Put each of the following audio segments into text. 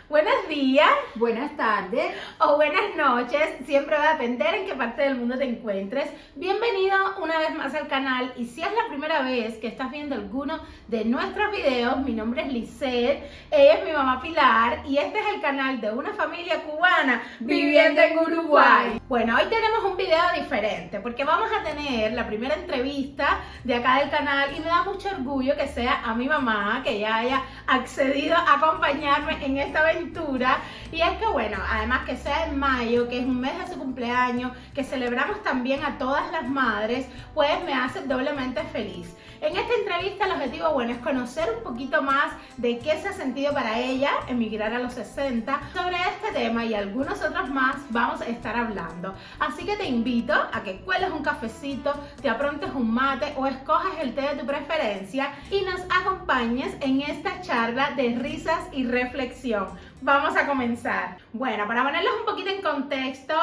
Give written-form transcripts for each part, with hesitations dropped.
Buenos días Buenas tardes. o buenas noches, siempre va a depender en qué parte del mundo te encuentres. Bienvenido una vez más al canal y si es la primera vez que estás viendo alguno de nuestros videos, mi nombre es Lisette, ella es mi mamá Pilar y este es el canal de una familia cubana viviendo en Uruguay. Bueno, hoy tenemos un video diferente porque vamos a tener la primera entrevista de acá del canal y me da mucho orgullo que sea a mi mamá, que ella haya accedido a acompañarme en esta aventura. Y es que bueno, además que sea en mayo, que es un mes de su cumpleaños, que celebramos también a todas las madres, pues me hace doblemente feliz. En esta entrevista el objetivo, bueno, es conocer un poquito más de qué se ha sentido para ella emigrar a los 60. Sobre este tema y algunos otros más vamos a estar hablando. Así que te invito a que cueles un cafecito, te aprontes un mate o escojas el té de tu preferencia y nos acompañes en esta charla de risas y reflexión. Vamos a comenzar. Bueno, para ponerlos un poquito en contexto,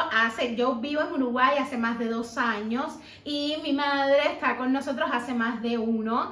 yo vivo en Uruguay hace más de 2 años y mi madre está con nosotros hace más de 1.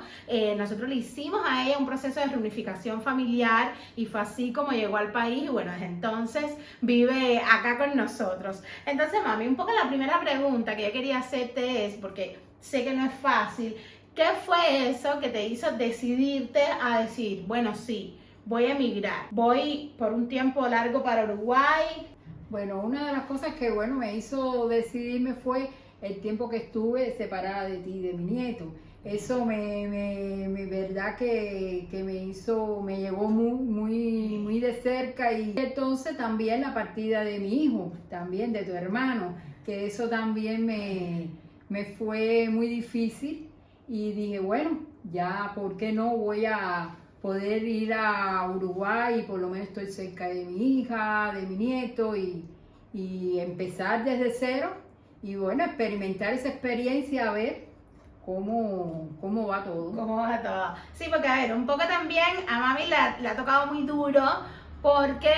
Nosotros le hicimos a ella un proceso de reunificación familiar y fue así como llegó al país y bueno, desde entonces vive acá con nosotros. Entonces, mami, un poco la primera pregunta que yo quería hacerte es, porque sé que no es fácil, ¿qué fue eso que te hizo decidirte a decir, bueno, sí, voy a emigrar, voy por un tiempo largo para Uruguay? Bueno, una de las cosas que me hizo decidirme fue el tiempo que estuve separada de ti, de mi nieto. Eso verdad que me llegó muy de cerca, y entonces también la partida de mi hijo, también de tu hermano, que eso también me fue muy difícil y dije, bueno, ya, ¿por qué no voy a poder ir a Uruguay y por lo menos estoy cerca de mi hija, de mi nieto y empezar desde cero y bueno, experimentar esa experiencia a ver cómo va todo. ¿Cómo va todo? Sí, porque a ver, un poco también a mami le ha tocado muy duro porque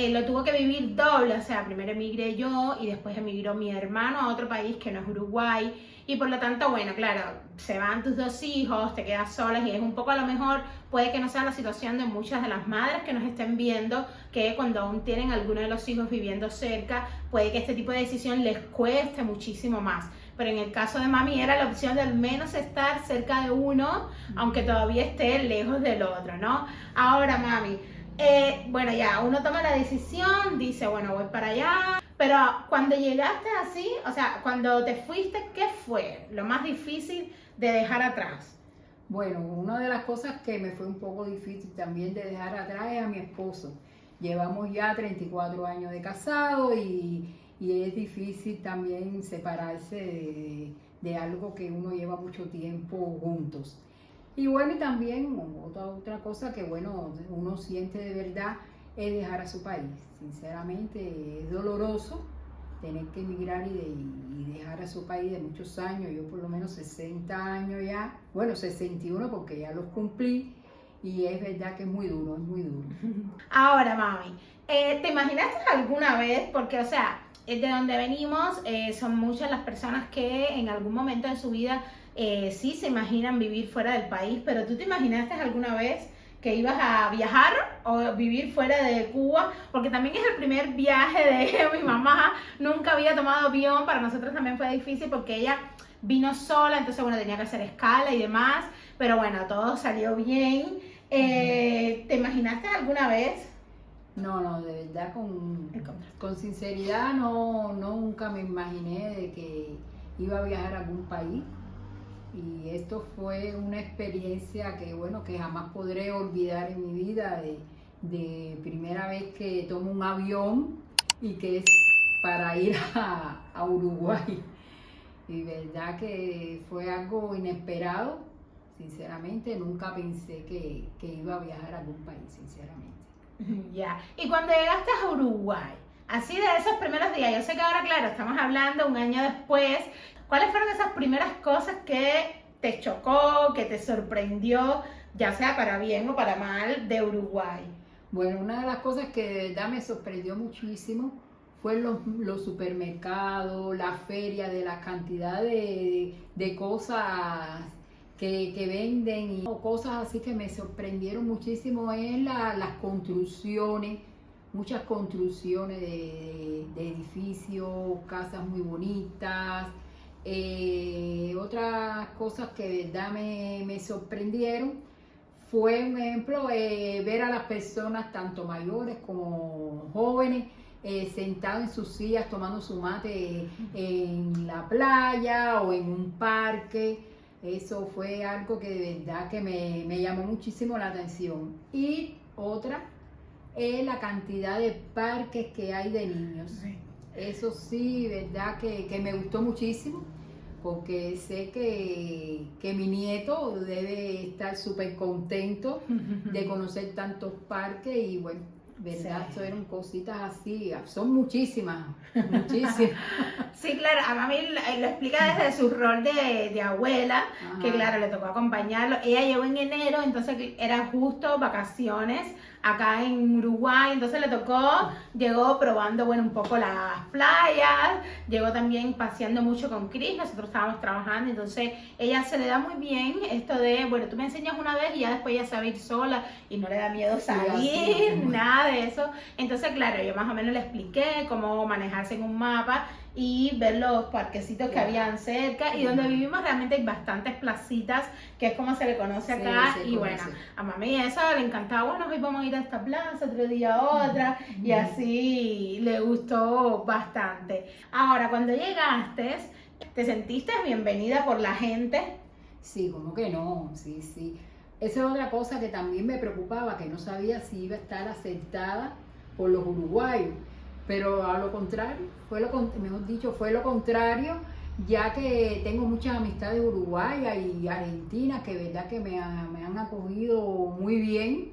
lo tuvo que vivir doble, o sea, primero emigré yo y después emigró mi hermano a otro país que no es Uruguay y por lo tanto, bueno, claro, se van tus 2 hijos, te quedas solas y es un poco a lo mejor, puede que no sea la situación de muchas de las madres que nos estén viendo, que cuando aún tienen alguno de los hijos viviendo cerca, puede que este tipo de decisión les cueste muchísimo más. Pero en el caso de mami era la opción de al menos estar cerca de uno, aunque todavía esté lejos del otro, ¿no? Ahora, mami, bueno, ya, uno toma la decisión, dice, bueno, voy para allá, pero cuando llegaste así, o sea, cuando te fuiste, ¿qué fue lo más difícil de dejar atrás? Bueno, una de las cosas que me fue un poco difícil también de dejar atrás es a mi esposo. Llevamos ya 34 años de casado y es difícil también separarse de algo que uno lleva mucho tiempo juntos. Y bueno, y también otra cosa que bueno, uno siente de verdad es dejar a su país. Sinceramente es doloroso tener que emigrar y dejar a su país de muchos años. Yo por lo menos 60 años ya, bueno, 61 porque ya los cumplí y es verdad que es muy duro, es muy duro. Ahora, mami, ¿te imaginaste alguna vez? Porque, o sea, de donde venimos son muchas las personas que en algún momento de su vida sí se imaginan vivir fuera del país, pero ¿tú te imaginaste alguna vez que ibas a viajar o vivir fuera de Cuba? Porque también es el primer viaje de mi mamá, nunca había tomado avión, para nosotros también fue difícil porque ella vino sola, entonces bueno, tenía que hacer escala y demás, pero bueno, todo salió bien. ¿Te imaginaste alguna vez? No, de verdad con sinceridad nunca me imaginé de que iba a viajar a algún país. Y esto fue una experiencia que bueno, que jamás podré olvidar en mi vida, de primera vez que tomo un avión y que es para ir a Uruguay. Y verdad que fue algo inesperado, sinceramente, nunca pensé que iba a viajar a algún país, sinceramente. Ya. Y cuando llegaste a Uruguay, así de esos primeros días, yo sé que ahora, claro, estamos hablando 1 año después, ¿cuáles fueron esas primeras cosas que te chocó, que te sorprendió, ya sea para bien o para mal, de Uruguay? Bueno, una de las cosas que de verdad me sorprendió muchísimo fue los supermercados, la feria, de la cantidad de cosas que venden y cosas así que me sorprendieron muchísimo es las construcciones, muchas construcciones de edificios, casas muy bonitas. Otras cosas que de verdad me sorprendieron fue, un ejemplo, ver a las personas, tanto mayores como jóvenes, sentados en sus sillas tomando su mate en la playa o en un parque. Eso fue algo que de verdad que me llamó muchísimo la atención. Y otra es la cantidad de parques que hay de niños. Eso sí, verdad que me gustó muchísimo, porque sé que mi nieto debe estar súper contento de conocer tantos parques y bueno, ¿verdad? Sí. Eso eran cositas así, son muchísimas, muchísimas. Sí, claro, a mami lo explica desde su rol de abuela, Ajá. que claro, le tocó acompañarlo. Ella llegó en enero, entonces era justo vacaciones acá en Uruguay, entonces le tocó, llegó probando, bueno, un poco las playas, llegó también paseando mucho con Cris, nosotros estábamos trabajando, entonces ella se le da muy bien esto de, bueno, tú me enseñas una vez y ya después ella sabe ir sola y no le da miedo salir, nada de eso. Entonces, claro, yo más o menos le expliqué cómo manejarse en un mapa y ver los parquecitos que habían cerca, y donde vivimos realmente hay bastantes placitas, que es como se le conoce acá, y bueno, a mami eso le encantaba, bueno, hoy vamos a ir a esta plaza, otro día a otra, y así le gustó bastante. Ahora, cuando llegaste, ¿te sentiste bienvenida por la gente? Sí, ¿cómo que no? Sí, sí. Esa es otra cosa que también me preocupaba, que no sabía si iba a estar aceptada por los uruguayos. Pero a lo contrario, fue lo contrario, ya que tengo muchas amistades uruguayas y argentinas que verdad que me han acogido muy bien,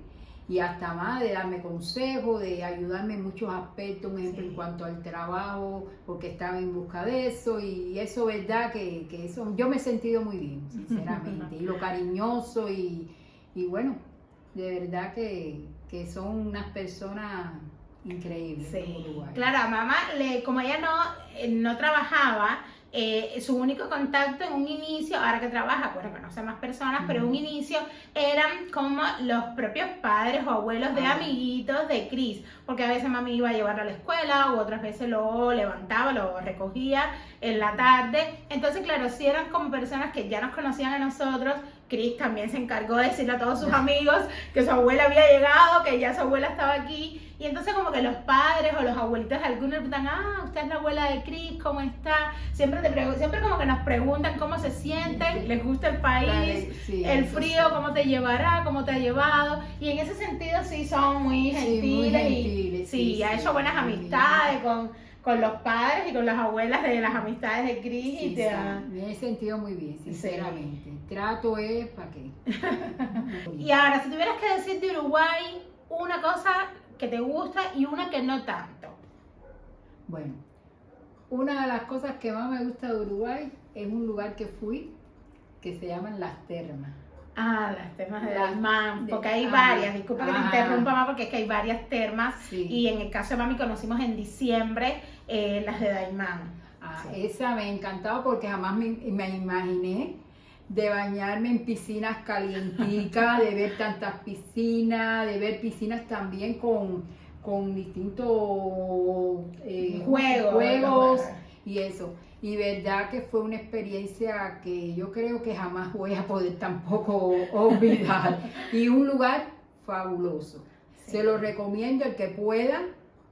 y hasta más de darme consejos, de ayudarme en muchos aspectos, un ejemplo en cuanto al trabajo, porque estaba en busca de eso, y eso verdad que eso yo me he sentido muy bien, sinceramente, y lo cariñoso y bueno, de verdad que son unas personas increíble. Sí, claro, a mamá, como ella no trabajaba, su único contacto en un inicio, ahora que trabaja, bueno, conoce más personas, pero en un inicio eran como los propios padres o abuelos de amiguitos de Cris, porque a veces mami iba a llevarlo a la escuela, u otras veces lo levantaba, lo recogía en la tarde. Entonces, claro, sí eran como personas que ya nos conocían a nosotros. Cris también se encargó de decirle a todos sus amigos que su abuela había llegado, que ya su abuela estaba aquí. Y entonces como que los padres o los abuelitos de algunos le preguntan, usted es la abuela de Cris, ¿cómo está? Siempre como que nos preguntan cómo se sienten, les gusta el país, el frío, cómo te llevará, cómo te ha llevado. Y en ese sentido sí son muy gentiles, y ha hecho buenas amistades con los padres y con las abuelas de las amistades de Cris. Me he sentido muy bien, sinceramente. Trato es para qué. Y ahora, si tuvieras que decir de Uruguay una cosa que te gusta y una que no tanto. Bueno, una de las cosas que más me gusta de Uruguay es un lugar que fui, que se llaman Las Termas. Las termas de Daymán, porque hay varias, disculpa que te interrumpa más, porque es que hay varias termas, y en el caso de mami conocimos en diciembre las de Daymán. Esa me encantaba porque jamás me imaginé de bañarme en piscinas calienticas, de ver tantas piscinas, de ver piscinas también con distintos juegos y eso. Y verdad que fue una experiencia que yo creo que jamás voy a poder tampoco olvidar. Y un lugar fabuloso. Se lo recomiendo el que pueda.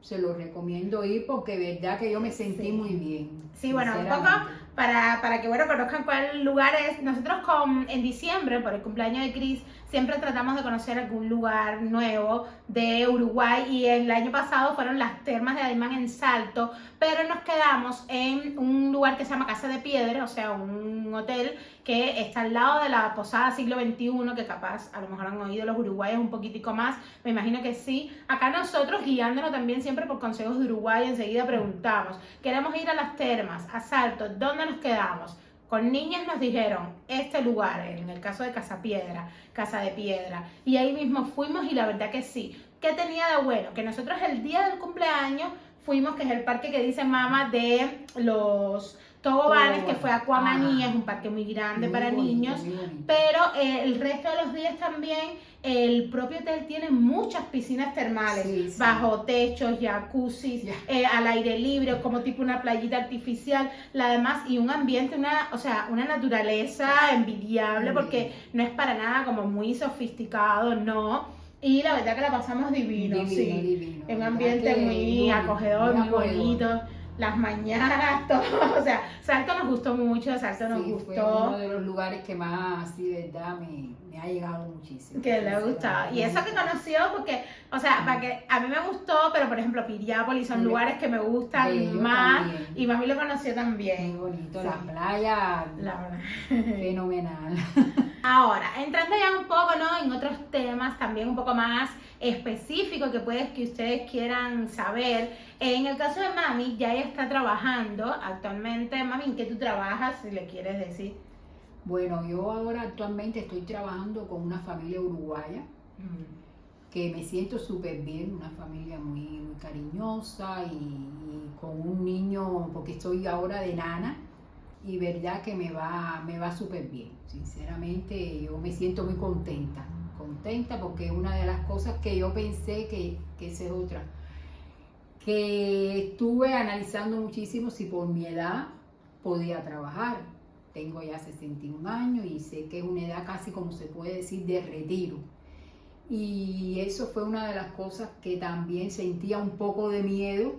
Se lo recomiendo ir porque verdad que yo me sentí muy bien. Sí, bueno, un poco para que bueno conozcan cuál lugar es. Nosotros en diciembre, por el cumpleaños de Cris, siempre tratamos de conocer algún lugar nuevo de Uruguay, y el año pasado fueron las termas de Daymán en Salto, pero nos quedamos en un lugar que se llama Casa de Piedra, o sea, un hotel que está al lado de la Posada Siglo XXI, que capaz a lo mejor han oído los uruguayos un poquitico más, me imagino que sí. Acá nosotros, guiándonos también siempre por consejos de Uruguay, enseguida preguntamos, queremos ir a las termas, a Salto, ¿dónde nos quedamos? Con niñas nos dijeron, este lugar, en el caso de Casa de Piedra, y ahí mismo fuimos, y la verdad que sí. ¿Qué tenía de bueno? Que nosotros el día del cumpleaños fuimos, que es el parque que dice mamá de los toboganes, que fue Aquamanía, es un parque muy grande Muy para bonito, niños, muy bonito. pero el resto de los días también el propio hotel tiene muchas piscinas termales, Sí, sí. bajo techos, jacuzzis, al aire libre, como tipo una playita artificial, la demás, y un ambiente, una naturaleza envidiable, porque no es para nada como muy sofisticado, no. Y la verdad que la pasamos divino, Divino, sí. divino. En un La ambiente verdad que muy acogedor, muy bonito. Las mañanas, todo. O sea, Salto nos gustó mucho, Salto nos Sí, fue gustó. uno de los lugares que más, así, de verdad, me ha llegado muchísimo. Que le gustaba. Y eso que conoció, porque, o sea, para que a mí me gustó, pero por ejemplo, Piriápolis son lugares que me gustan Bello más. también. Y mami lo conoció también. Muy bonito, Sí. la playa, La verdad. fenomenal. Ahora, entrando ya un poco, ¿no?, en otros temas también un poco más específicos que que ustedes quieran saber. En el caso de mami, ya ella está trabajando actualmente. Mami, ¿en qué tú trabajas, si le quieres decir? Bueno, yo ahora actualmente estoy trabajando con una familia uruguaya que me siento súper bien, una familia muy cariñosa y con un niño, porque estoy ahora de nana, y verdad que me va súper bien. Sinceramente, yo me siento muy contenta porque una de las cosas que yo pensé que esa es otra, que estuve analizando muchísimo si por mi edad podía trabajar. Tengo ya 61 años y sé que es una edad casi, como se puede decir, de retiro. Y eso fue una de las cosas que también sentía un poco de miedo,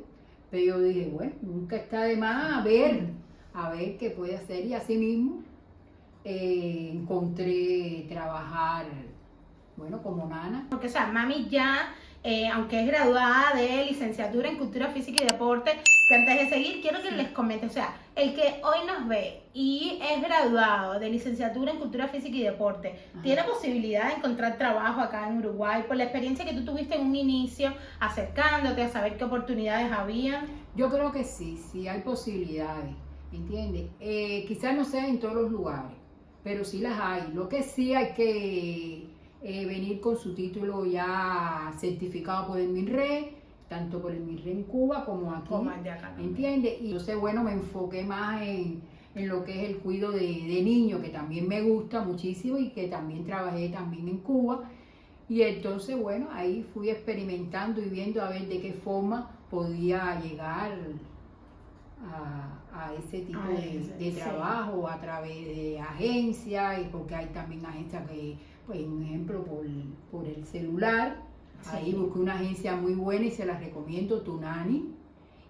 pero yo dije, bueno, nunca está de más a ver qué puede hacer. Y así mismo encontré trabajar, bueno, como nana. Porque, o sea, mami ya, aunque es graduada de licenciatura en Cultura Física y Deporte, que antes de seguir quiero que les comente, o sea, el que hoy nos ve y es graduado de licenciatura en Cultura Física y Deporte, ¿tiene posibilidad de encontrar trabajo acá en Uruguay por la experiencia que tú tuviste en un inicio, acercándote a saber qué oportunidades había? Yo creo que sí hay posibilidades, ¿entiendes? Quizás no sea en todos los lugares, pero sí las hay. Lo que sí hay que venir con su título ya certificado por el MINRE, tanto por el MINRE en Cuba como aquí, como el de acá, ¿entiendes? Y entonces, bueno, me enfoqué más en lo que es el cuidado de niños, que también me gusta muchísimo y que también trabajé también en Cuba. Y entonces, bueno, ahí fui experimentando y viendo a ver de qué forma podía llegar a ese tipo de trabajo a través de agencias, y porque hay también agencias que, pues, un ejemplo, por el celular, ahí busqué una agencia muy buena y se la recomiendo, Tunani,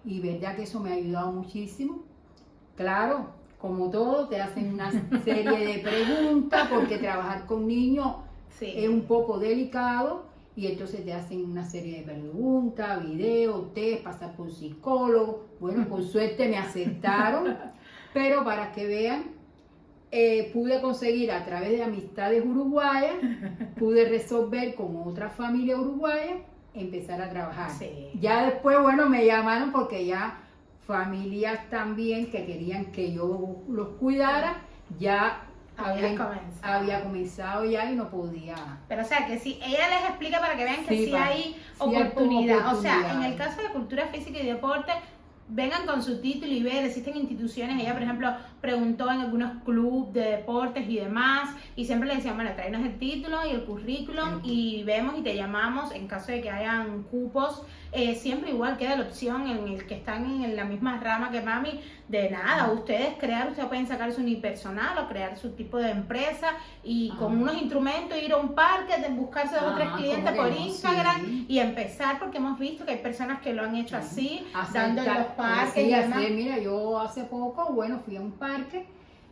y verdad que eso me ha ayudado muchísimo. Claro, como todo, te hacen una serie de preguntas, porque trabajar con niños es un poco delicado, y entonces te hacen una serie de preguntas, videos, test, pasar por psicólogo. Bueno, por suerte me aceptaron, pero para que vean, pude conseguir a través de amistades uruguayas, pude resolver con otra familia uruguaya, empezar a trabajar. Sí. Ya después, bueno, me llamaron porque ya familias también que querían que yo los cuidara, ya había comenzado ya y no podía. Pero o sea, que sí, ella les explica para que vean que sí hay oportunidad. oportunidad. O sea, en el caso de Cultura Física y Deporte, vengan con su título y ver, existen instituciones. Ella, por ejemplo, preguntó en algunos clubes de deportes y demás, y siempre le decían, bueno, tráenos el título y el currículum y vemos y te llamamos en caso de que hayan cupos. Siempre igual queda la opción en el que están en la misma rama que mami, de nada, ustedes pueden sacar su unipersonal o crear su tipo de empresa y con unos instrumentos ir a un parque, buscarse 2 o 3 clientes por Instagram y empezar, porque hemos visto que hay personas que lo han hecho así, dando en los parques y demás. Mira, yo hace poco, bueno, fui a un parque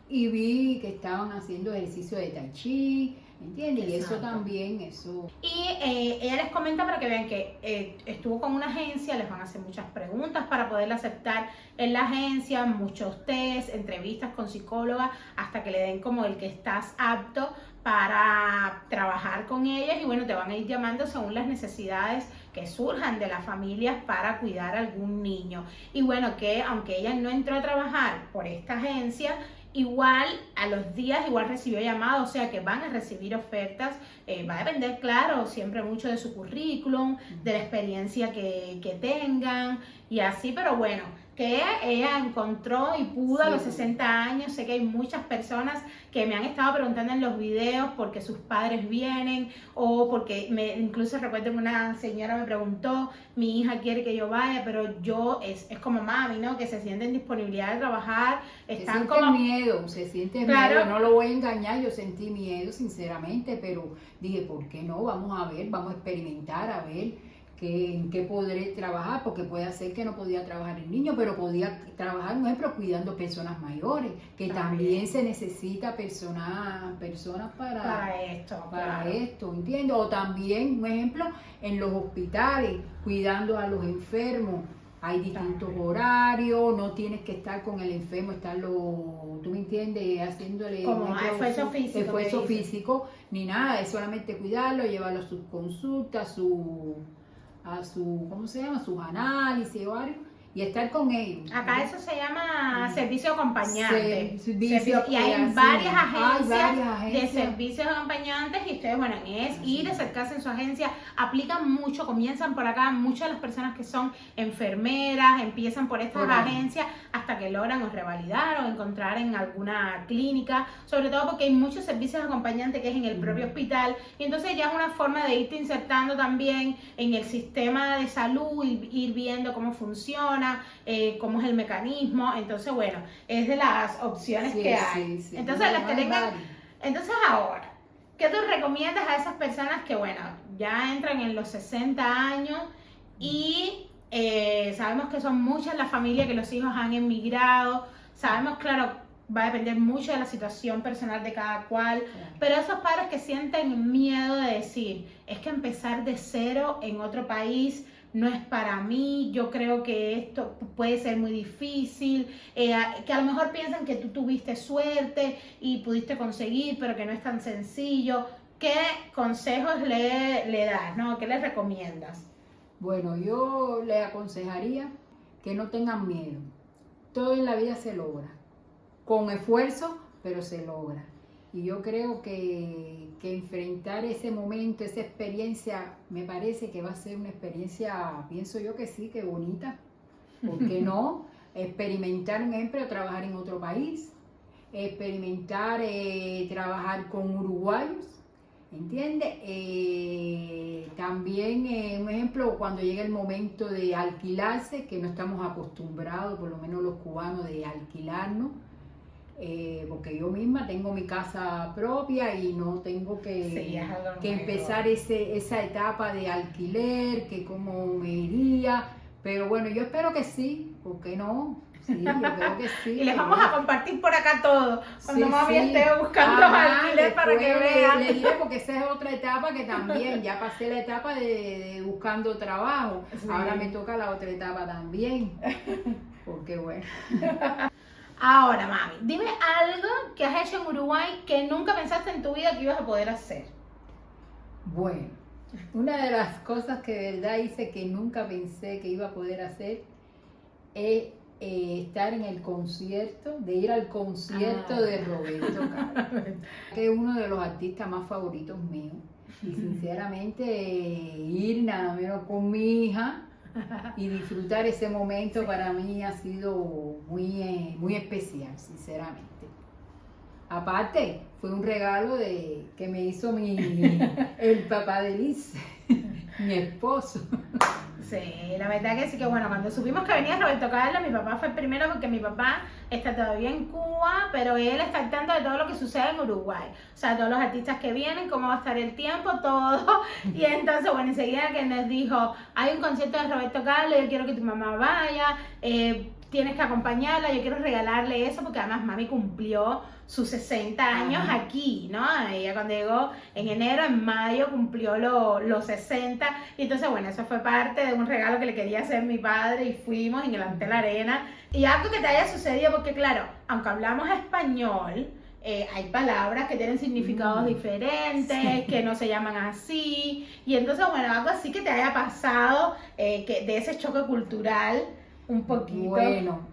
y vi que estaban haciendo ejercicio de tai chi, ¿entiendes? Y eso también, eso. Y ella les comenta para que vean que estuvo con una agencia, les van a hacer muchas preguntas para poderla aceptar en la agencia, muchos test, entrevistas con psicóloga, hasta que le den como el que estás apto para trabajar con ellas, y bueno, te van a ir llamando según las necesidades que surjan de las familias para cuidar a algún niño. Y bueno, que aunque ella no entró a trabajar por esta agencia, igual a los días igual recibió llamados, o sea que van a recibir ofertas. Va a depender, claro, siempre mucho de su currículum, de la experiencia que tengan y así, pero bueno, que ella encontró y pudo a los 60 años. Sé que hay muchas personas que me han estado preguntando en los videos porque sus padres vienen o porque incluso recuerdo que una señora me preguntó, mi hija quiere que yo vaya, pero yo es como mami, ¿no? Que se sienten en disponibilidad de trabajar, están como... Se siente claro. miedo, no lo voy a engañar, yo sentí miedo sinceramente, pero dije, ¿por qué no? Vamos a ver, vamos a experimentar, a ver en qué podré trabajar, porque puede ser que no podía trabajar el niño, pero podía trabajar, por ejemplo, cuidando personas mayores, que también se necesita personas para esto, ¿entiendes? O también, un ejemplo, en los hospitales, cuidando a los enfermos. Hay distintos horarios, no tienes que estar con el enfermo, tú me entiendes, haciéndole como esfuerzo físico, ni nada, es solamente cuidarlo, llevarlo a sus consultas, ¿cómo se llama? Sus análisis, horarios, y estar con ellos. Acá eso se llama servicio acompañante. Y hay varias agencias de servicios acompañantes y ustedes, bueno, es ir, acercarse en su agencia, aplican mucho, comienzan por acá, muchas de las personas que son enfermeras empiezan por estas agencias hasta que logran o revalidar o encontrar en alguna clínica, sobre todo porque hay muchos servicios acompañantes que es en el propio hospital, y entonces ya es una forma de irte insertando también en el sistema de salud, ir viendo cómo funciona, cómo es el mecanismo. Entonces, bueno, es de las opciones que hay. Entonces, las que tengan. Entonces, ahora, ¿qué tú recomiendas a esas personas que, bueno, ya entran en los 60 años y sabemos que son muchas las familias que los hijos han emigrado? Sabemos, claro, va a depender mucho de la situación personal de cada cual, pero esos padres que sienten miedo de decir, es que empezar de cero en otro país no es para mí, yo creo que esto puede ser muy difícil, que a lo mejor piensan que tú tuviste suerte y pudiste conseguir, pero que no es tan sencillo. ¿Qué consejos le das, no? ¿Qué les recomiendas? Bueno, yo le aconsejaría que no tengan miedo. Todo en la vida se logra, con esfuerzo, pero se logra. Y yo creo que enfrentar ese momento, esa experiencia, me parece que va a ser una experiencia, pienso yo que sí, que bonita. ¿Por qué no? Experimentar, un ejemplo, trabajar en otro país, experimentar, trabajar con uruguayos, ¿entiendes? También, un ejemplo, cuando llega el momento de alquilarse, que no estamos acostumbrados, por lo menos los cubanos, de alquilarnos. Porque yo misma tengo mi casa propia y no tengo que empezar esa etapa de alquiler, que cómo me iría, pero bueno, yo espero que sí, ¿por qué no? Sí, yo creo que sí. Y les vamos a compartir por acá todo, cuando mami esté buscando alquiler para que vean. Le diré, porque esa es otra etapa que también, ya pasé la etapa de buscando trabajo, ahora me toca la otra etapa también, porque bueno. Ahora, mami, dime algo que has hecho en Uruguay que nunca pensaste en tu vida que ibas a poder hacer. Bueno, una de las cosas que de verdad hice que nunca pensé que iba a poder hacer es estar en el concierto, de ir al concierto de Roberto Carlos, que es uno de los artistas más favoritos míos. Y sinceramente, ir nada menos con mi hija y disfrutar ese momento para mí ha sido muy especial, sinceramente. Aparte, fue un regalo que me hizo el papá de Liz, mi esposo. Sí, la verdad que sí, que bueno, cuando supimos que venía Roberto Carlos, mi papá fue el primero porque mi papá está todavía en Cuba, pero él está al tanto de todo lo que sucede en Uruguay. O sea, todos los artistas que vienen, cómo va a estar el tiempo, todo. Y entonces, bueno, enseguida que nos dijo, hay un concierto de Roberto Carlos, yo quiero que tu mamá vaya, tienes que acompañarla, yo quiero regalarle eso, porque además mami cumplió sus 60 años aquí, ¿no? Ella cuando llegó en enero, en mayo cumplió los 60, y entonces bueno, eso fue parte de un regalo que le quería hacer mi padre y fuimos en el Antel Arena, y algo que te haya sucedido, porque claro, aunque hablamos español, hay palabras que tienen significados diferentes, que no se llaman así, y entonces bueno, algo así que te haya pasado, que de ese choque cultural un poquito. Bueno,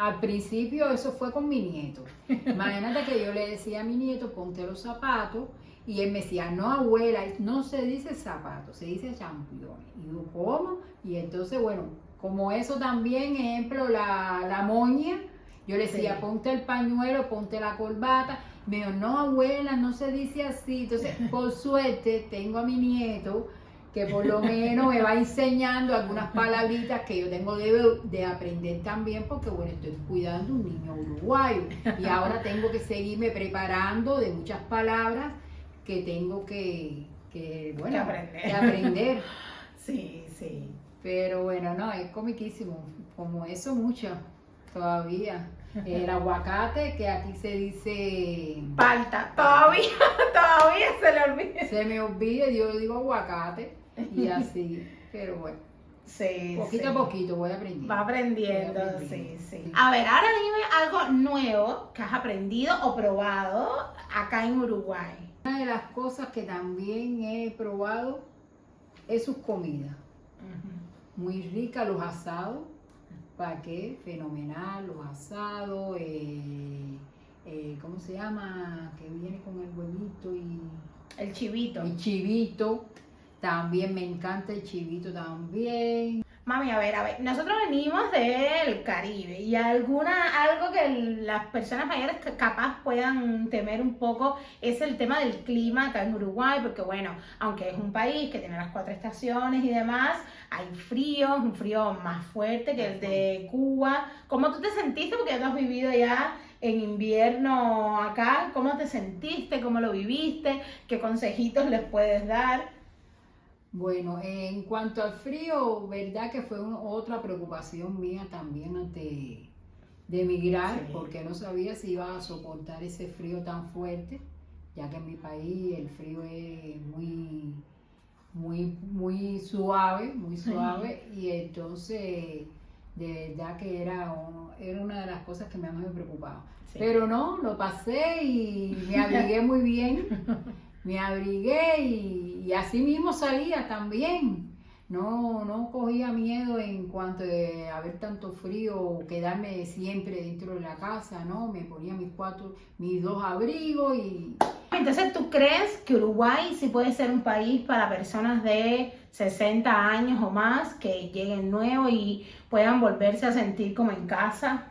Al principio eso fue con mi nieto. Imagínate que yo le decía a mi nieto, ponte los zapatos, y él me decía, no abuela, no se dice zapatos, se dice championes. Y yo, ¿cómo? Y entonces, bueno, como eso también, ejemplo, la moña, yo le decía, Sí. ponte el pañuelo, ponte la corbata. Me dijo, no abuela, no se dice así. Entonces, por suerte, tengo a mi nieto que por lo menos me va enseñando algunas palabritas que yo tengo de aprender también, porque bueno, estoy cuidando un niño uruguayo y ahora tengo que seguirme preparando de muchas palabras que tengo bueno, aprender. que aprender. Sí, sí. Pero bueno, no, es comiquísimo, como eso mucho todavía. El aguacate, que aquí se dice, Falta, todavía se le olvida. se me olvida, yo digo aguacate y así, pero bueno. Sí, Poquito sí. a poquito voy aprendiendo. Va aprendiendo, Voy aprendiendo, sí, sí. sí. A ver, ahora dime algo nuevo que has aprendido o probado acá en Uruguay. Una de las cosas que también he probado es sus comidas. Muy ricas, los asados. ¿Para qué? Fenomenal, los asados. ¿Cómo se llama? Que viene con el huevito y El chivito. el chivito. También me encanta el chivito también. Mami, a ver, nosotros venimos del Caribe y algo que las personas mayores que capaz puedan temer un poco es el tema del clima acá en Uruguay, porque bueno, aunque es un país que tiene las 4 estaciones y demás, hay frío, un frío más fuerte que el de Cuba. ¿Cómo tú te sentiste? Porque ya tú has vivido ya en invierno acá, ¿cómo te sentiste? ¿Cómo lo viviste? ¿Qué consejitos les puedes dar? Bueno, en cuanto al frío, verdad que fue otra preocupación mía también antes de emigrar, Sí. porque no sabía si iba a soportar ese frío tan fuerte, ya que en mi país el frío es muy suave, y entonces de verdad que era una de las cosas que más me preocupaba. Sí. Pero no, lo pasé y me abrigué muy bien. Me abrigué y así mismo salía también. No cogía miedo en cuanto a haber tanto frío, quedarme siempre dentro de la casa, ¿no? Me ponía mis 2 abrigos y... Entonces, ¿tú crees que Uruguay sí puede ser un país para personas de 60 años o más que lleguen nuevos y puedan volverse a sentir como en casa?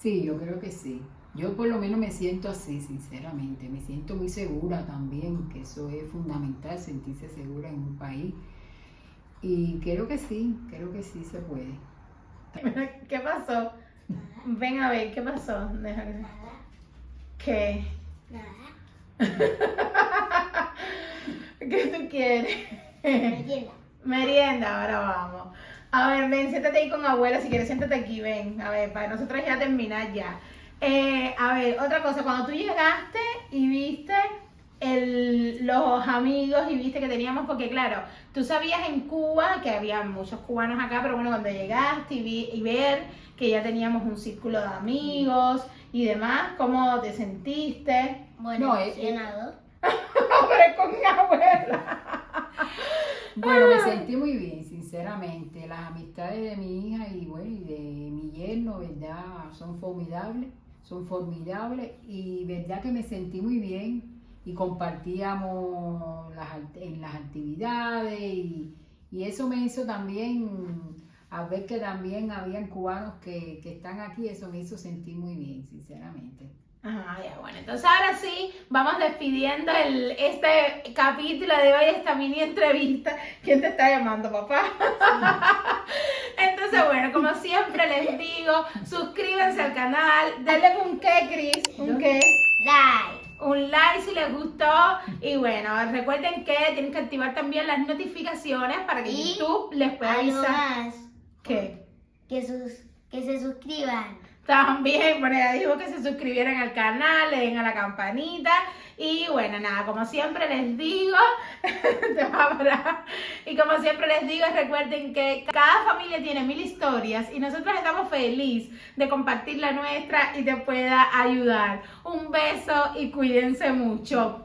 Sí, yo creo que sí. Yo por lo menos me siento así, sinceramente. Me siento muy segura también, que eso es fundamental, sentirse segura en un país. Y creo que sí se puede. ¿Qué pasó? Ven a ver, ¿qué pasó? ¿Qué? ¿Qué tú quieres? Merienda, ahora vamos. A ver, ven, siéntate ahí con abuela, si quieres siéntate aquí, ven. A ver, para nosotros ya terminar ya. A ver, otra cosa, cuando tú llegaste y viste los amigos y viste que teníamos, porque claro, tú sabías en Cuba que había muchos cubanos acá, pero bueno, cuando llegaste y ver que ya teníamos un círculo de amigos y demás, ¿cómo te sentiste? Bueno, No, emocionado. Hombre, con mi abuela. Bueno, me sentí muy bien, sinceramente. Las amistades de mi hija y bueno, y de mi yerno, ¿verdad? Son formidables y verdad que me sentí muy bien y compartíamos en las actividades y eso me hizo también, a ver que también habían cubanos que están aquí, eso me hizo sentir muy bien, sinceramente. Ah, ya, bueno, entonces ahora sí, vamos despidiendo este capítulo de hoy, esta mini entrevista. ¿Quién te está llamando, papá? Entonces, bueno, como siempre les digo, suscríbanse al canal, denle un qué, Cris, un qué. Like. Un like si les gustó y bueno, recuerden que tienen que activar también las notificaciones para que Y YouTube les pueda Algo avisar. más. ¿Qué? Que se suscriban. También, bueno, ya dijo que se suscribieran al canal, le den a la campanita y bueno, nada, como siempre les digo, te va a hablar. Y como siempre les digo, recuerden que cada familia tiene 1000 historias y nosotros estamos felices de compartir la nuestra y te pueda ayudar. Un beso y cuídense mucho.